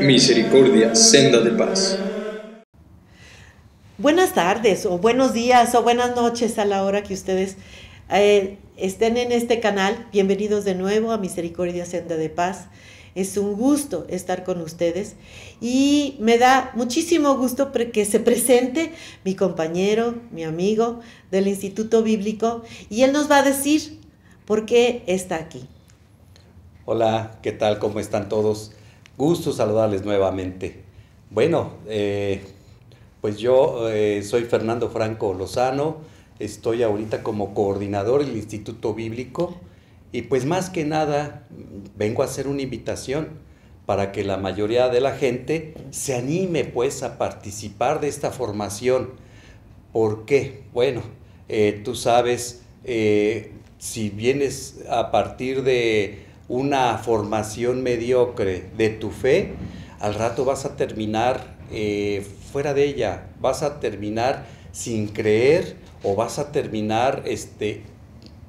Misericordia, senda de paz. Buenas tardes, o buenos días, o buenas noches a la hora que ustedes estén en este canal. Bienvenidos de nuevo a Misericordia, senda de paz. Es un gusto estar con ustedes y me da muchísimo gusto que se presente mi compañero, mi amigo del Instituto Bíblico, y él nos va a decir por qué está aquí. Hola, ¿qué tal? ¿Cómo están todos? Gusto saludarles nuevamente. Bueno, pues yo soy Fernando Franco Lozano, estoy ahorita como coordinador del Instituto Bíblico y pues más que nada vengo a hacer una invitación para que la mayoría de la gente se anime pues a participar de esta formación. ¿Por qué? Bueno, tú sabes, si vienes a partir de una formación mediocre de tu fe, al rato vas a terminar fuera de ella, vas a terminar sin creer o vas a terminar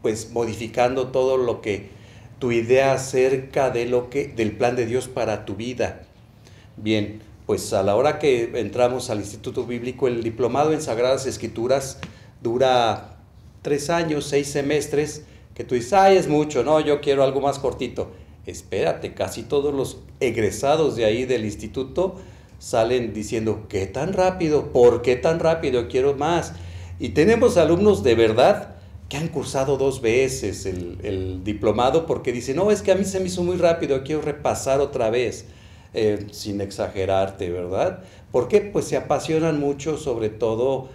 pues modificando todo lo que tu idea acerca de del plan de Dios para tu vida. Bien, pues a la hora que entramos al Instituto Bíblico, el diplomado en Sagradas Escrituras dura 3 años, 6 semestres, que tú dices, ay, es mucho, no, yo quiero algo más cortito. Espérate, casi todos los egresados de ahí del instituto salen diciendo, ¿qué tan rápido? ¿Por qué tan rápido? Quiero más. Y tenemos alumnos de verdad que han cursado 2 veces el diplomado porque dicen, no, es que a mí se me hizo muy rápido, quiero repasar otra vez, sin exagerarte, ¿verdad? ¿Por qué? Pues se apasionan mucho, sobre todo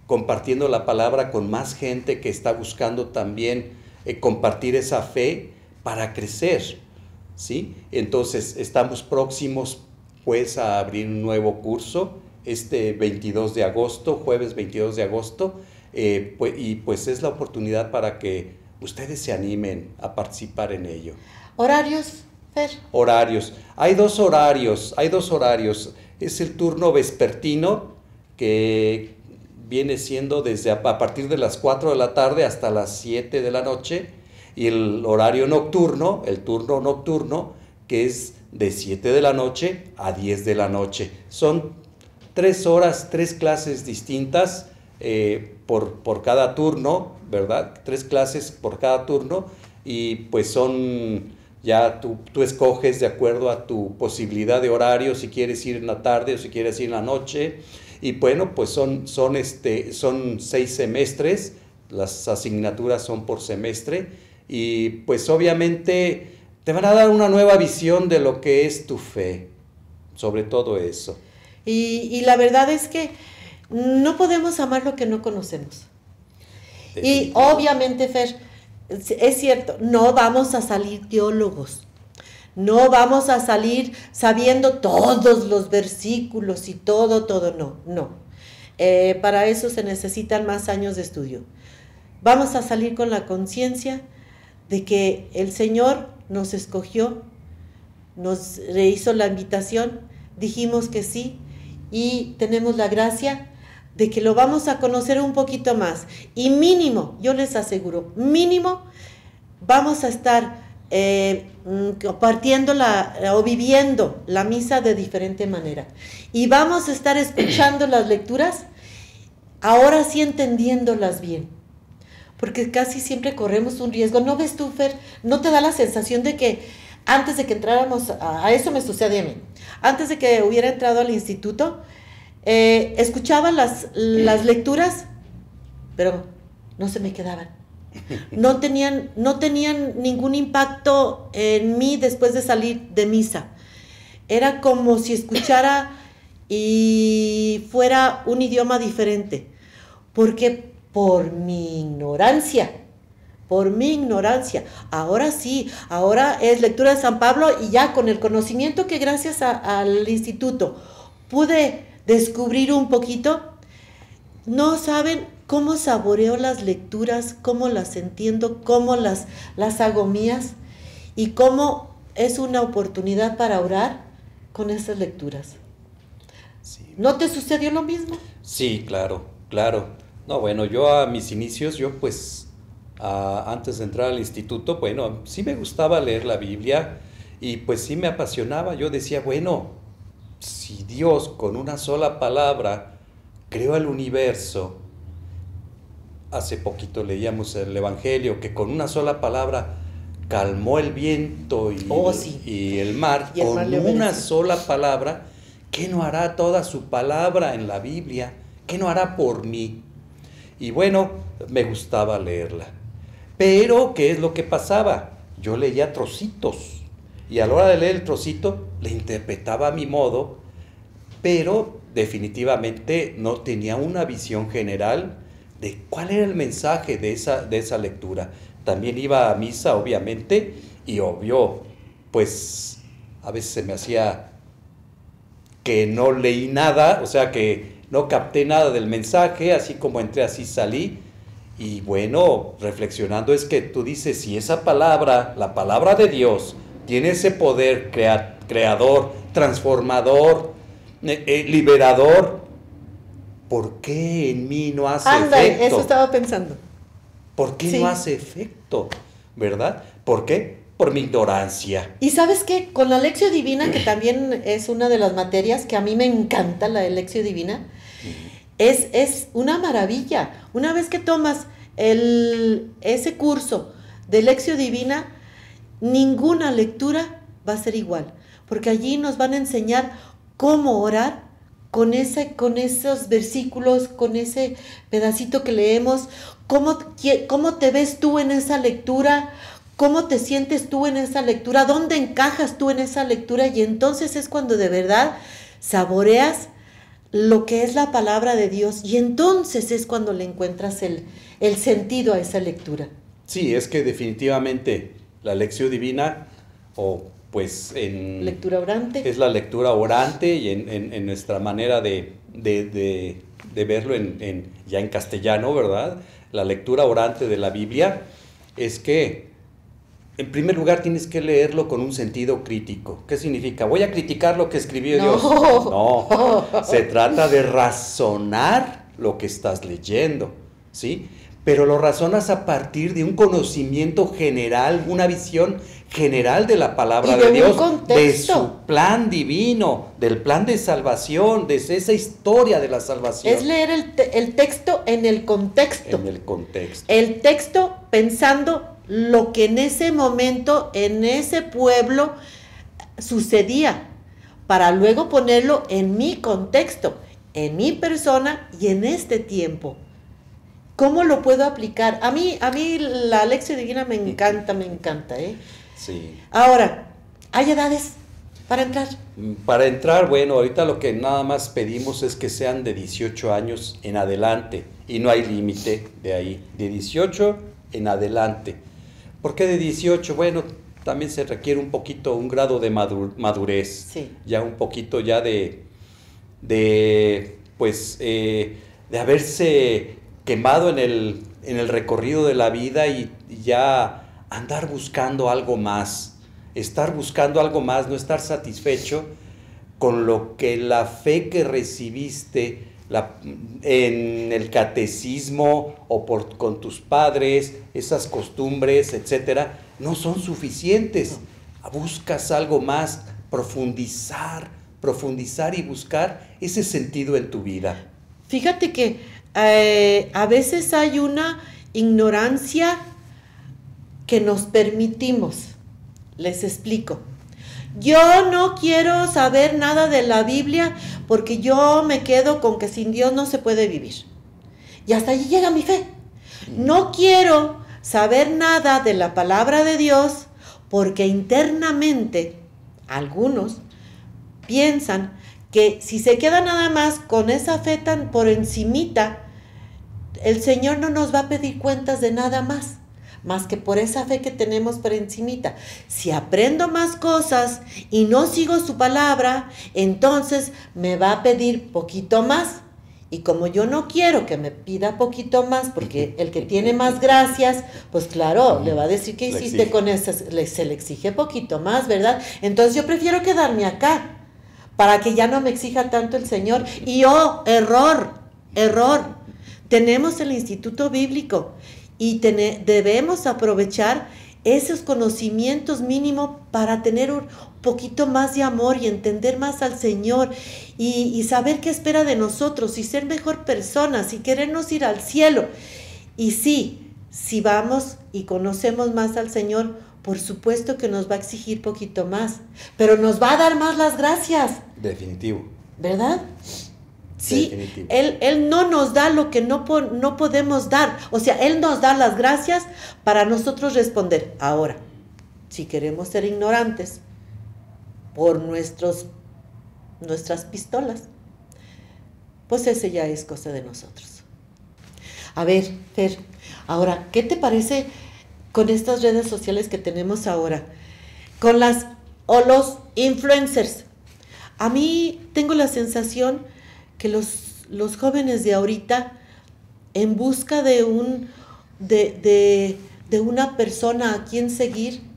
compartiendo la palabra con más gente que está buscando también compartir esa fe para crecer, ¿sí? Entonces estamos próximos pues a abrir un nuevo curso este 22 de agosto, jueves 22 de agosto, y pues es la oportunidad para que ustedes se animen a participar en ello. ¿Horarios, Fer? Horarios. Hay dos horarios. Es el turno vespertino, que viene siendo desde a partir de las 4 de la tarde hasta las 7 de la noche, y el horario nocturno, el turno nocturno, que es de 7 de la noche a 10 de la noche. Son 3 horas, 3 clases distintas por cada turno, ¿verdad? 3 clases por cada turno, y pues ya tú escoges de acuerdo a tu posibilidad de horario, si quieres ir en la tarde o si quieres ir en la noche. Y bueno, pues son 6 semestres, las asignaturas son por semestre, y pues obviamente te van a dar una nueva visión de lo que es tu fe, sobre todo eso. Y la verdad es que no podemos amar lo que no conocemos. Y obviamente, Fer, es cierto, no vamos a salir teólogos. No vamos a salir sabiendo todos los versículos y todo, no. Para eso se necesitan más años de estudio. Vamos a salir con la conciencia de que el Señor nos escogió, nos hizo la invitación, dijimos que sí, y tenemos la gracia de que lo vamos a conocer un poquito más. Y mínimo, yo les aseguro, mínimo, vamos a estar compartiendo o viviendo la misa de diferente manera, y vamos a estar escuchando las lecturas, ahora sí entendiéndolas bien, porque casi siempre corremos un riesgo. ¿No ves tú, Fer? ¿No te da la sensación de que antes de que entráramos, a eso me sucede a mí, antes de que hubiera entrado al instituto, escuchaba las lecturas, pero no se me quedaban? No tenían ningún impacto en mí después de salir de misa. Era como si escuchara y fuera un idioma diferente, porque por mi ignorancia, ahora sí, ahora es lectura de San Pablo, y ya con el conocimiento que gracias al instituto pude descubrir un poquito. No saben cómo saboreo las lecturas, cómo las entiendo, cómo las hago mías, y cómo es una oportunidad para orar con esas lecturas. Sí. ¿No te sucedió lo mismo? Sí, claro. No, bueno, yo a mis inicios, antes de entrar al instituto, bueno, sí me gustaba leer la Biblia, Y pues sí me apasionaba. Yo decía, bueno, si Dios con una sola palabra creó el universo, hace poquito leíamos el Evangelio, que con una sola palabra calmó el viento Sí. y el mar, Y el mar con le una obedeció. sola palabra. ¿Qué no hará toda su palabra en la Biblia? ¿Qué no hará por mí? Y bueno, me gustaba leerla. Pero, ¿qué es lo que pasaba? Yo leía trocitos. Y a la hora de leer el trocito, le interpretaba a mi modo, pero definitivamente no tenía una visión general de cuál era el mensaje de esa lectura. También iba a misa, obviamente, y obvio, pues a veces se me hacía que no leí nada, o sea que no capté nada del mensaje, así como entré, así salí. Y bueno, reflexionando es que tú dices, si esa palabra, la palabra de Dios, tiene ese poder creador, transformador, liberador, ¿por qué en mí no hace efecto? Eso estaba pensando. ¿Por qué Sí. no hace efecto? ¿Verdad? ¿Por qué? Por mi ignorancia. Y sabes qué, con la Lección Divina, que también es una de las materias que a mí me encanta, la Lección Divina, es una maravilla. Una vez que tomas ese curso de Lección Divina, ninguna lectura va a ser igual, porque allí nos van a enseñar cómo orar con esos versículos, con ese pedacito que leemos, cómo te ves tú en esa lectura, cómo te sientes tú en esa lectura, dónde encajas tú en esa lectura, y entonces es cuando de verdad saboreas lo que es la palabra de Dios, y entonces es cuando le encuentras el sentido a esa lectura. Sí, es que definitivamente la Lección Divina, o pues lectura orante, es la lectura orante, y en nuestra manera de verlo ya en castellano, ¿verdad? La lectura orante de la Biblia es que, en primer lugar, tienes que leerlo con un sentido crítico. ¿Qué significa? ¿Voy a criticar lo que escribió Dios? No, se trata de razonar lo que estás leyendo, ¿sí? Pero lo razonas a partir de un conocimiento general, una visión general de la palabra de Dios, de su plan divino, del plan de salvación, de esa historia de la salvación. Es leer el texto en el contexto. En el contexto. El texto pensando lo que en ese momento, en ese pueblo sucedía, para luego ponerlo en mi contexto, en mi persona y en este tiempo. ¿Cómo lo puedo aplicar? A mí la Lección Divina me encanta, ¿eh? Sí. Ahora, ¿hay edades para entrar? Para entrar, bueno, ahorita lo que nada más pedimos es que sean de 18 años en adelante, y no hay límite de ahí, de 18 en adelante. ¿Por qué de 18? Bueno, también se requiere un poquito, un grado de madurez, sí. Ya un poquito ya de haberse quemado en el recorrido de la vida y ya andar buscando algo más, estar buscando algo más, no estar satisfecho con lo que la fe que recibiste en el catecismo o con tus padres, esas costumbres, etcétera, no son suficientes. Buscas algo más, profundizar y buscar ese sentido en tu vida. Fíjate que a veces hay una ignorancia que nos permitimos. Les explico. Yo no quiero saber nada de la Biblia porque yo me quedo con que sin Dios no se puede vivir. Y hasta allí llega mi fe. No quiero saber nada de la palabra de Dios porque internamente algunos piensan que si se queda nada más con esa fe tan por encimita, el Señor no nos va a pedir cuentas de nada más que por esa fe que tenemos por encimita. Si aprendo más cosas y no sigo su palabra, entonces me va a pedir poquito más. Y como yo no quiero que me pida poquito más, porque el que tiene más gracias, pues claro, le va a decir que hiciste con eso, se le exige poquito más, ¿verdad? Entonces yo prefiero quedarme acá, para que ya no me exija tanto el Señor. Y error. Tenemos el Instituto Bíblico y debemos aprovechar esos conocimientos mínimos para tener un poquito más de amor y entender más al Señor y saber qué espera de nosotros y ser mejor personas y querernos ir al cielo. Y sí, si vamos y conocemos más al Señor, por supuesto que nos va a exigir poquito más, pero nos va a dar más las gracias. Definitivo. ¿Verdad? Sí, Definitivo. Él no nos da lo que no podemos dar. O sea, Él nos da las gracias para nosotros responder. Ahora, si queremos ser ignorantes por nuestras pistolas, pues ese ya es cosa de nosotros. A ver, Fer, ahora, ¿qué te parece con estas redes sociales que tenemos ahora? Con los influencers. A mí tengo la sensación que los jóvenes de ahorita, en busca de una persona a quien seguir,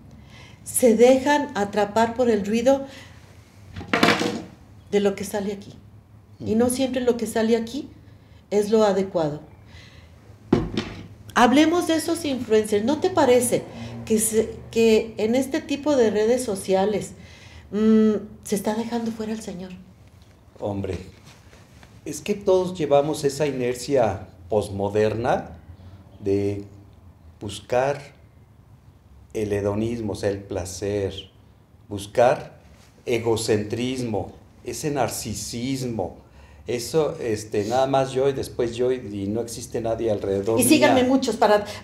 se dejan atrapar por el ruido de lo que sale aquí. Y no siempre lo que sale aquí es lo adecuado. Hablemos de esos influencers. ¿No te parece que en este tipo de redes sociales se está dejando fuera al Señor? Hombre, es que todos llevamos esa inercia posmoderna de buscar el hedonismo, o sea, el placer, buscar egocentrismo, ese narcisismo, eso, nada más yo y después yo y no existe nadie alrededor. Y síganme muchos,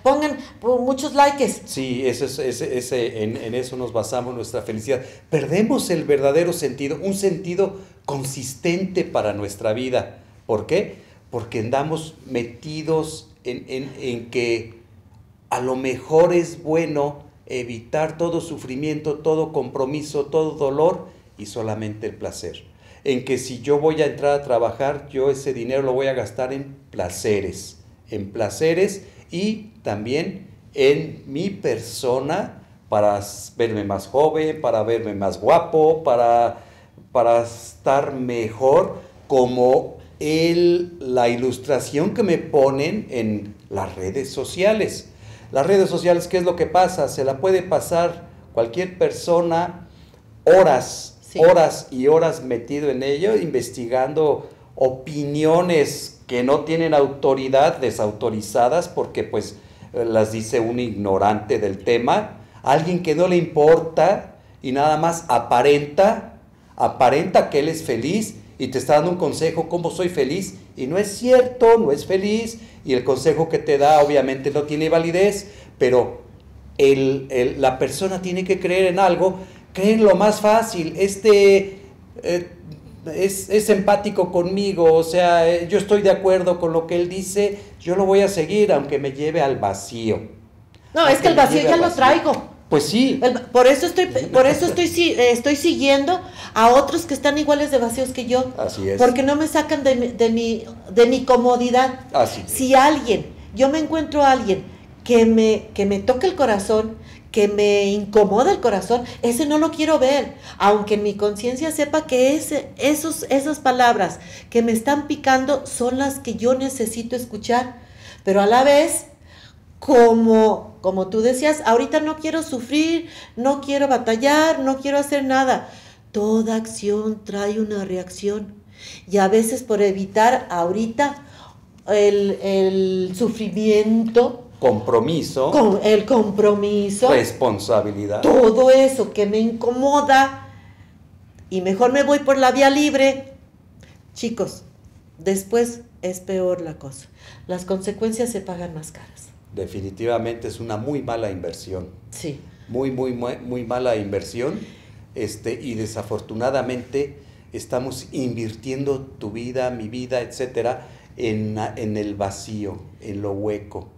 pongan muchos likes. Sí, en eso nos basamos nuestra felicidad. Perdemos el verdadero sentido, un sentido consistente para nuestra vida. ¿Por qué? Porque andamos metidos en que a lo mejor es bueno evitar todo sufrimiento, todo compromiso, todo dolor y solamente el placer. En que si yo voy a entrar a trabajar, yo ese dinero lo voy a gastar en placeres y también en mi persona para verme más joven, para verme más guapo, para estar mejor, como la ilustración que me ponen en las redes sociales. Las redes sociales, ¿qué es lo que pasa? Se la puede pasar cualquier persona horas y horas metido en ello, investigando opiniones que no tienen autoridad, desautorizadas, porque pues las dice un ignorante del tema, alguien que no le importa y nada más aparenta que él es feliz y te está dando un consejo, ¿cómo soy feliz? Y no es cierto, no es feliz, y el consejo que te da obviamente no tiene validez, pero la persona tiene que creer en algo. Creen lo más fácil, es empático conmigo, o sea, yo estoy de acuerdo con lo que él dice, yo lo voy a seguir aunque me lleve al vacío. No, es que el vacío ya lo traigo. Pues sí. Por eso estoy siguiendo a otros que están iguales de vacíos que yo. Así es. Porque no me sacan de mi comodidad. Así es. Si yo me encuentro a alguien que me toca el corazón, que me incomoda el corazón, ese no lo quiero ver, aunque mi conciencia sepa que esas palabras que me están picando son las que yo necesito escuchar, pero a la vez, como tú decías, ahorita no quiero sufrir, no quiero batallar, no quiero hacer nada. Toda acción trae una reacción, y a veces por evitar ahorita el sufrimiento, el compromiso, responsabilidad, todo eso que me incomoda, y mejor me voy por la vía libre. Chicos, después es peor la cosa, las consecuencias se pagan más caras. Definitivamente es una muy mala inversión. Sí. Muy mala inversión, y desafortunadamente estamos invirtiendo tu vida, mi vida, etcétera, en el vacío, en lo hueco.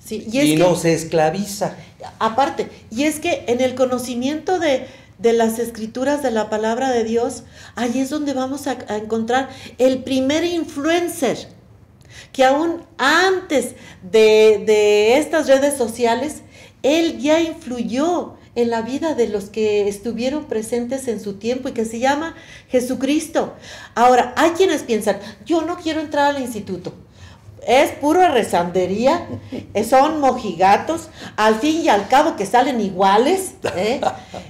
Sí, y no se esclaviza. Aparte, y es que en el conocimiento de las escrituras, de la palabra de Dios, ahí es donde vamos a encontrar el primer influencer, que aún antes de estas redes sociales, él ya influyó en la vida de los que estuvieron presentes en su tiempo, y que se llama Jesucristo. Ahora, hay quienes piensan, yo no quiero entrar al instituto, es pura rezandería, son mojigatos, al fin y al cabo que salen iguales,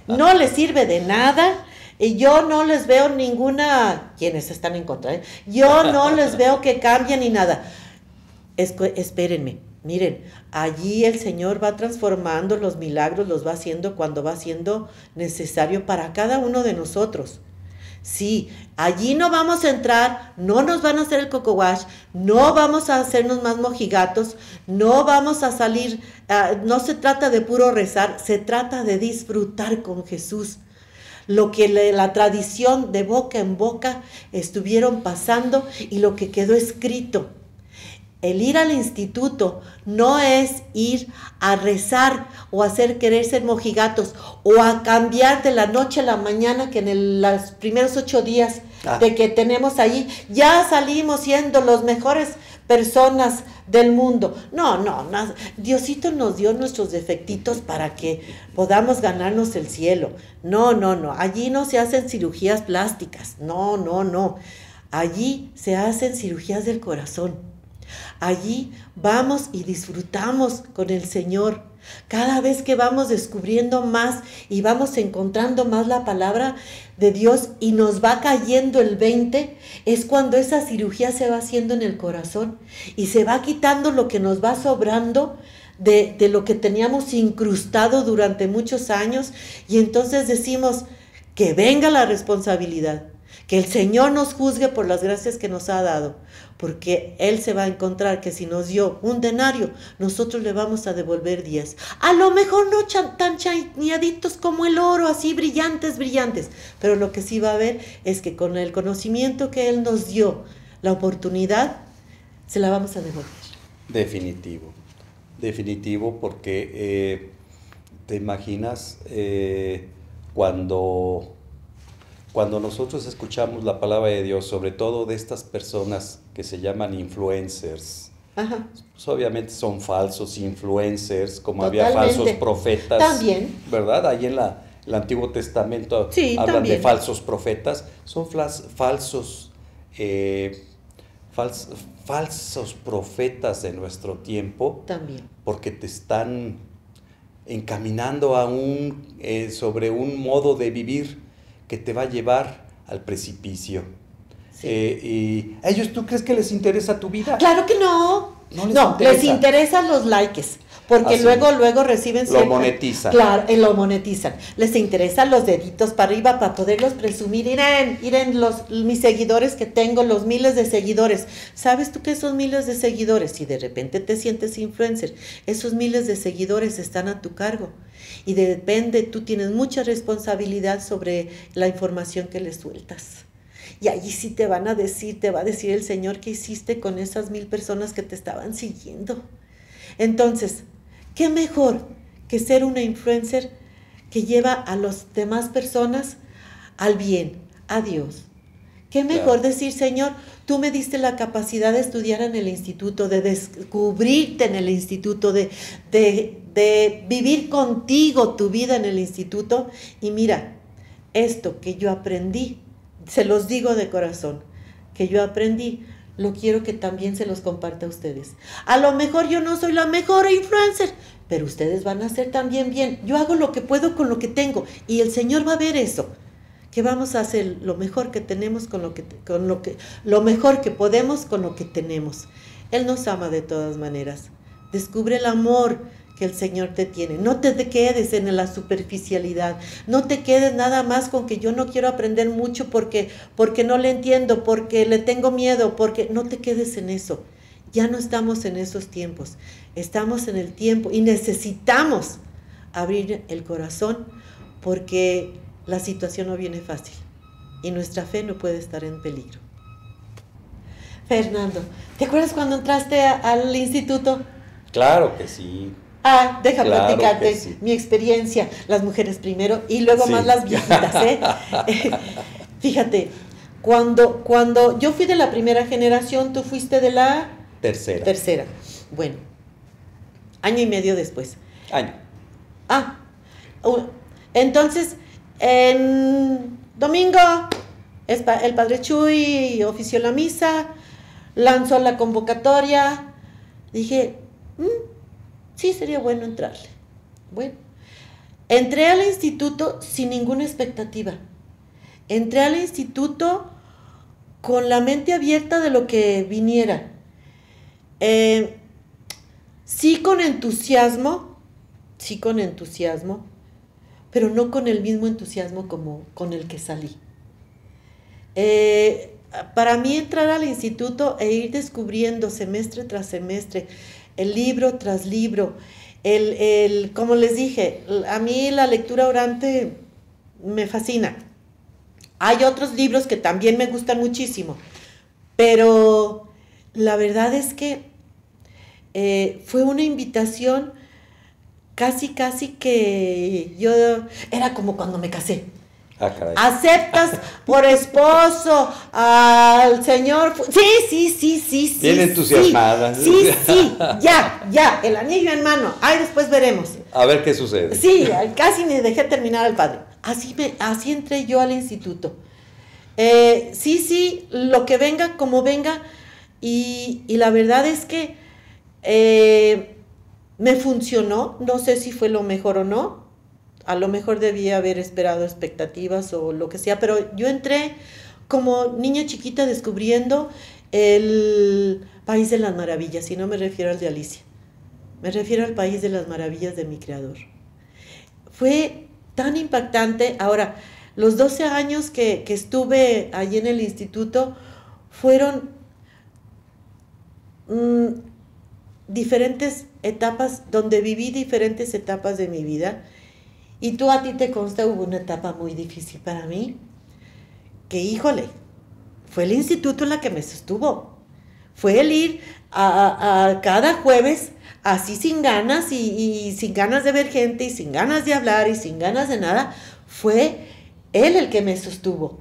no les sirve de nada, y yo no les veo ninguna, quienes están en contra, yo no les veo que cambien ni nada. Espérenme, miren, allí el Señor va transformando los milagros, los va haciendo cuando va siendo necesario para cada uno de nosotros. Sí, allí no vamos a entrar, no nos van a hacer el coco wash, no vamos a hacernos más mojigatos, no vamos a salir, no se trata de puro rezar, se trata de disfrutar con Jesús. Lo que la tradición de boca en boca estuvieron pasando y lo que quedó escrito. El ir al instituto no es ir a rezar o a hacer querer ser mojigatos o a cambiar de la noche a la mañana, que en los primeros 8 días de que tenemos ahí ya salimos siendo los mejores personas del mundo. No, Diosito nos dio nuestros defectitos para que podamos ganarnos el cielo. No, allí no se hacen cirugías plásticas, no, allí se hacen cirugías del corazón. Allí vamos y disfrutamos con el Señor. Cada vez que vamos descubriendo más y vamos encontrando más la palabra de Dios y nos va cayendo el 20, es cuando esa cirugía se va haciendo en el corazón y se va quitando lo que nos va sobrando de lo que teníamos incrustado durante muchos años, y entonces decimos que venga la responsabilidad. Que el Señor nos juzgue por las gracias que nos ha dado, porque Él se va a encontrar que si nos dio un denario, nosotros le vamos a devolver 10. A lo mejor no tan chañaditos como el oro, así brillantes, pero lo que sí va a haber es que con el conocimiento que Él nos dio, la oportunidad, se la vamos a devolver. Definitivo, porque te imaginas cuando nosotros escuchamos la palabra de Dios, sobre todo de estas personas que se llaman influencers, pues obviamente son falsos influencers, como Totalmente. había falsos profetas, también, ¿verdad? Ahí en el Antiguo Testamento sí, hablan también. de falsos profetas, son falsos profetas de nuestro tiempo, también. porque te están encaminando sobre un modo de vivir que te va a llevar al precipicio. Sí. ¿Y a ellos tú crees que les interesa tu vida? Claro que no. No les interesan los likes, porque luego reciben lo monetizan. Claro, lo monetizan. Les interesan los deditos para arriba para poderlos presumir. Miren mis seguidores que tengo, los miles de seguidores. ¿Sabes tú qué son miles de seguidores? Si de repente te sientes influencer, esos miles de seguidores están a tu cargo. Y depende, tú tienes mucha responsabilidad sobre la información que les sueltas. Y allí sí te va a decir el Señor qué hiciste con esas 1000 personas que te estaban siguiendo. Entonces, ¿qué mejor que ser una influencer que lleva a las demás personas al bien, a Dios? ¿Qué mejor decir, Señor, tú me diste la capacidad de estudiar en el instituto, de descubrirte en el instituto, de vivir contigo tu vida en el instituto? Y mira, esto que yo aprendí, se los digo de corazón, que yo aprendí, lo quiero que también se los comparta a ustedes. A lo mejor yo no soy la mejor influencer, pero ustedes van a hacer también bien. Yo hago lo que puedo con lo que tengo y el Señor va a ver eso. Que vamos a hacer lo mejor que tenemos lo mejor que podemos con lo que tenemos. Él nos ama de todas maneras. Descubre el amor que el Señor te tiene. No te quedes en la superficialidad. No te quedes nada más con que yo no quiero aprender mucho porque no le entiendo, porque le tengo miedo, porque no te quedes en eso. Ya no estamos en esos tiempos. Estamos en el tiempo y necesitamos abrir el corazón porque la situación no viene fácil y nuestra fe no puede estar en peligro. Fernando, ¿te acuerdas cuando entraste al instituto? Claro que sí. Deja platicarte sí. Mi experiencia, las mujeres primero y luego sí. Más las viejitas, Fíjate, cuando yo fui de la primera generación, tú fuiste de la tercera. Bueno, año y medio después. Entonces, en domingo, el padre Chuy ofició la misa, lanzó la convocatoria, dije, sí, sería bueno entrarle. Bueno, entré al instituto sin ninguna expectativa. Entré al instituto con la mente abierta de lo que viniera. Sí con entusiasmo, pero no con el mismo entusiasmo como con el que salí. Para mí entrar al instituto e ir descubriendo semestre tras semestre, el libro tras libro, como les dije, a mí la lectura orante me fascina. Hay otros libros que también me gustan muchísimo, pero la verdad es que fue una invitación casi que yo, era como cuando me casé. Caray. ¿Aceptas por esposo al señor? Sí. Bien entusiasmada. Sí, ya, el anillo en mano. Ay, después veremos. A ver qué sucede. Sí, casi ni dejé terminar al padre. Así entré yo al instituto. Sí, lo que venga, como venga. Y la verdad es que me funcionó. No sé si fue lo mejor o no. A lo mejor debía haber esperado expectativas o lo que sea, pero yo entré como niña chiquita descubriendo el país de las maravillas, y no me refiero al de Alicia, me refiero al país de las maravillas de mi creador. Fue tan impactante. Ahora, los 12 años que estuve allí en el instituto fueron diferentes etapas, donde viví diferentes etapas de mi vida. Y a ti te consta, hubo una etapa muy difícil para mí, que híjole, fue el instituto la que me sostuvo. Fue el ir a cada jueves, así sin ganas y sin ganas de ver gente y sin ganas de hablar y sin ganas de nada. Fue él el que me sostuvo.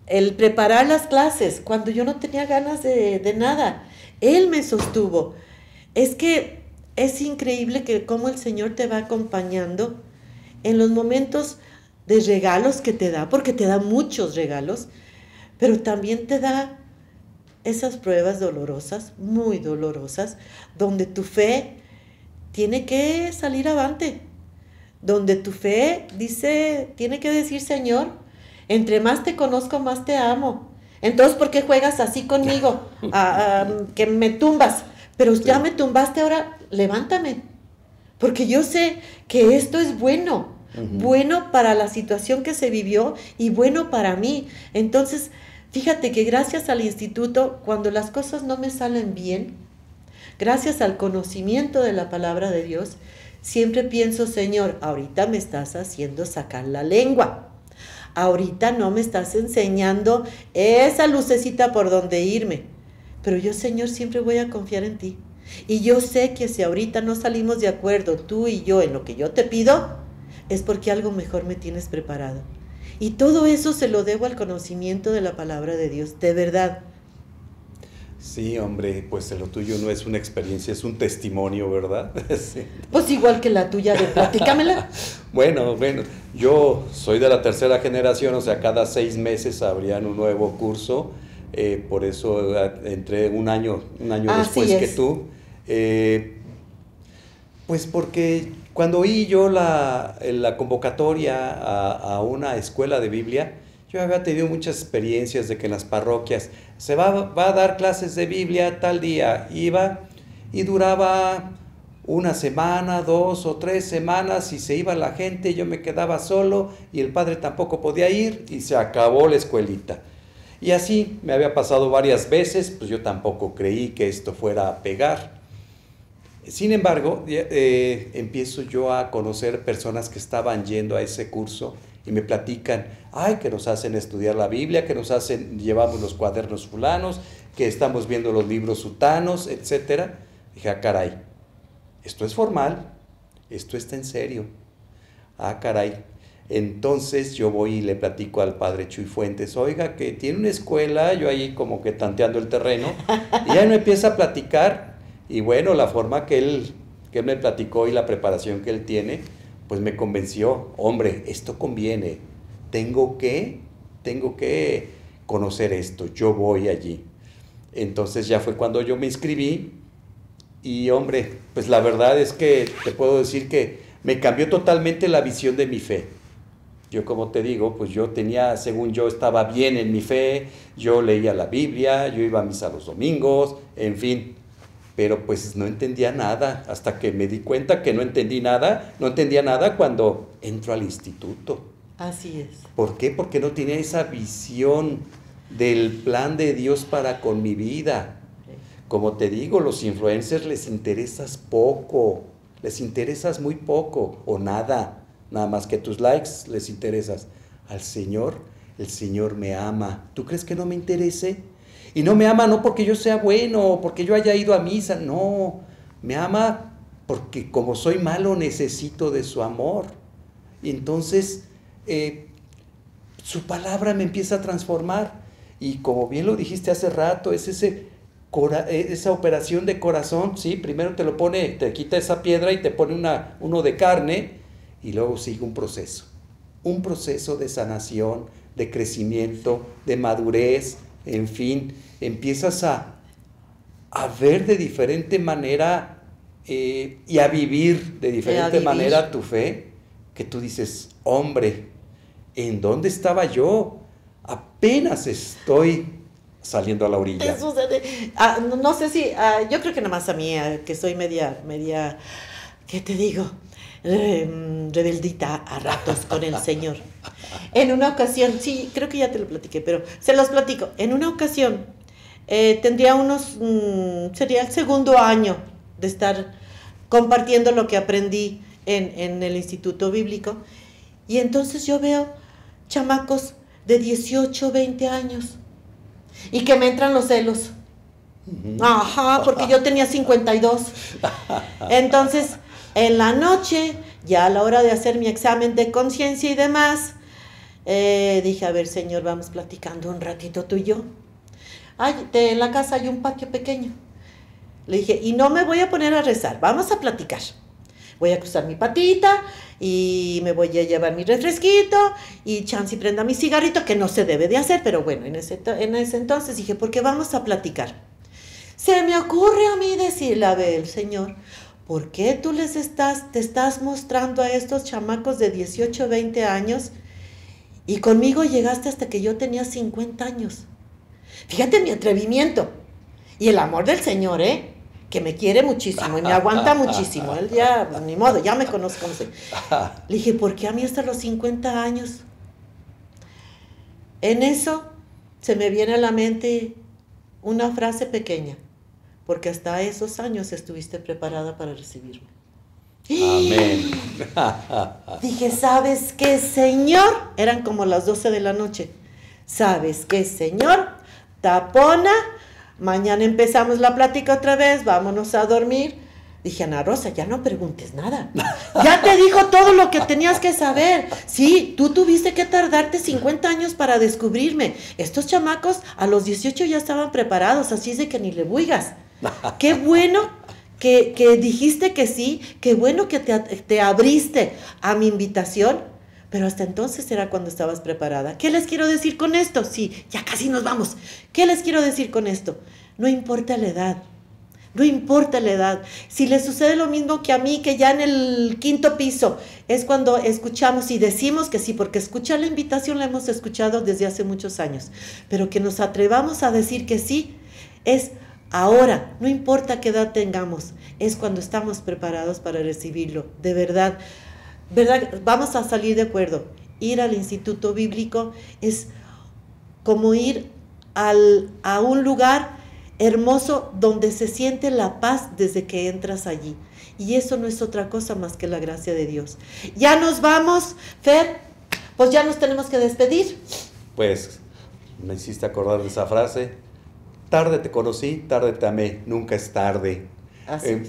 El preparar las clases cuando yo no tenía ganas de nada. Él me sostuvo. Es que es increíble que cómo el Señor te va acompañando en los momentos de regalos que te da, porque te da muchos regalos, pero también te da esas pruebas dolorosas, muy dolorosas, donde tu fe tiene que salir avante, donde tu fe tiene que decir, Señor, entre más te conozco, más te amo. Entonces, ¿por qué juegas así conmigo? Que me tumbas, pero ya me tumbaste, ahora levántame. Porque yo sé que esto es bueno, bueno para la situación que se vivió y bueno para mí. Entonces, fíjate que gracias al instituto, cuando las cosas no me salen bien, gracias al conocimiento de la palabra de Dios, siempre pienso, Señor, ahorita me estás haciendo sacar la lengua. Ahorita no me estás enseñando esa lucecita por donde irme. Pero yo, Señor, siempre voy a confiar en ti. Y yo sé que si ahorita no salimos de acuerdo, tú y yo, en lo que yo te pido, es porque algo mejor me tienes preparado. Y todo eso se lo debo al conocimiento de la palabra de Dios, de verdad. Sí, hombre, pues lo tuyo no es una experiencia, es un testimonio, ¿verdad? Sí. Pues igual que la tuya, platícamela. Bueno, yo soy de la tercera generación, o sea, cada 6 meses abrían un nuevo curso, por eso entré un año después que tú. Pues porque cuando oí yo la convocatoria a una escuela de Biblia, yo había tenido muchas experiencias de que en las parroquias se va a dar clases de Biblia tal día. Iba y duraba 1 semana, 2 o 3 semanas y se iba la gente, yo me quedaba solo y el padre tampoco podía ir y se acabó la escuelita. Y así me había pasado varias veces, pues yo tampoco creí que esto fuera a pegar. Sin embargo, empiezo yo a conocer personas que estaban yendo a ese curso y me platican, que nos hacen estudiar la Biblia, que llevamos los cuadernos fulanos, que estamos viendo los libros sutanos, etc. Dije, caray, esto es formal, esto está en serio. Caray. Entonces yo voy y le platico al padre Chuy Fuentes, oiga, que tiene una escuela, yo ahí como que tanteando el terreno, y ya me empieza a platicar. Y bueno, la forma que él me platicó y la preparación que él tiene, pues me convenció. Hombre, esto conviene. Tengo que conocer esto. Yo voy allí. Entonces ya fue cuando yo me inscribí y hombre, pues la verdad es que te puedo decir que me cambió totalmente la visión de mi fe. Yo, como te digo, pues yo tenía, según yo, estaba bien en mi fe, yo leía la Biblia, yo iba a misa los domingos, en fin, pero pues no entendía nada, hasta que me di cuenta que no entendía nada cuando entro al instituto. Así es. ¿Por qué? Porque no tenía esa visión del plan de Dios para con mi vida. Como te digo, los influencers les interesas poco, les interesas muy poco o nada más que tus likes les interesas. Al Señor, el Señor me ama. ¿Tú crees que no me interese? Y no me ama no porque yo sea bueno, porque yo haya ido a misa, no, me ama porque como soy malo necesito de su amor. Y entonces su palabra me empieza a transformar. Y como bien lo dijiste hace rato, es esa operación de corazón, ¿sí? Primero te quita esa piedra y te pone uno de carne y luego sigue un proceso de sanación, de crecimiento, de madurez, en fin, empiezas a ver de diferente manera y a vivir de diferente manera tu fe, que tú dices, hombre, ¿en dónde estaba yo? Apenas estoy saliendo a la orilla. Eso no sé si, yo creo que nada más a mí, que soy media, ¿qué te digo? Rebeldita a ratos con el Señor. En una ocasión, sí, creo que ya te lo platiqué, pero se los platico. En una ocasión, tendría sería el segundo año de estar compartiendo lo que aprendí en el Instituto Bíblico, y entonces yo veo chamacos de 18, 20 años, y que me entran los celos. Ajá, porque yo tenía 52. Entonces, en la noche, ya a la hora de hacer mi examen de conciencia y demás, dije, a ver, Señor, vamos platicando un ratito tú y yo. En la casa hay un patio pequeño. Le dije, y no me voy a poner a rezar, vamos a platicar. Voy a cruzar mi patita y me voy a llevar mi refresquito y chance y prenda mi cigarrito, que no se debe de hacer, pero bueno, en ese entonces dije, porque vamos a platicar. Se me ocurre a mí decirle, a ver, Señor, ¿por qué tú te estás mostrando a estos chamacos de 18, 20 años y conmigo llegaste hasta que yo tenía 50 años? Fíjate mi atrevimiento y el amor del Señor, que me quiere muchísimo y me aguanta muchísimo. Él ya, ni modo, ya me conozco. Le dije, ¿por qué a mí hasta los 50 años? En eso se me viene a la mente una frase pequeña, porque hasta esos años estuviste preparada para recibirme. Amén. Dije, ¿sabes qué, Señor? Eran como las 12 de la noche. ¿Sabes qué, Señor? Tapona, mañana empezamos la plática otra vez, vámonos a dormir. Dije, Ana Rosa, ya no preguntes nada. Ya te dijo todo lo que tenías que saber. Sí, tú tuviste que tardarte 50 años para descubrirme. Estos chamacos a los 18 ya estaban preparados, así es de que ni le buigas. Qué bueno que dijiste que sí, qué bueno que te abriste a mi invitación, pero hasta entonces era cuando estabas preparada. ¿Qué les quiero decir con esto? Sí, ya casi nos vamos. ¿Qué les quiero decir con esto? No importa la edad. No importa la edad. Si les sucede lo mismo que a mí, que ya en el 5º piso es cuando escuchamos y decimos que sí, porque escuchar la invitación la hemos escuchado desde hace muchos años, pero que nos atrevamos a decir que sí es ahora, no importa qué edad tengamos, es cuando estamos preparados para recibirlo. De verdad, vamos a salir de acuerdo. Ir al Instituto Bíblico es como ir a un lugar hermoso donde se siente la paz desde que entras allí. Y eso no es otra cosa más que la gracia de Dios. Ya nos vamos, Fer, pues ya nos tenemos que despedir. Pues me hiciste acordar de esa frase. Tarde te conocí, tarde te amé, nunca es tarde.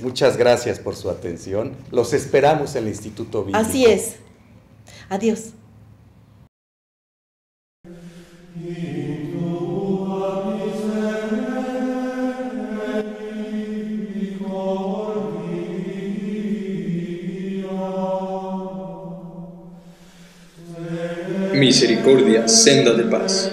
Muchas gracias por su atención. Los esperamos en el Instituto Bíblico. Así es. Adiós. Misericordia, senda de paz.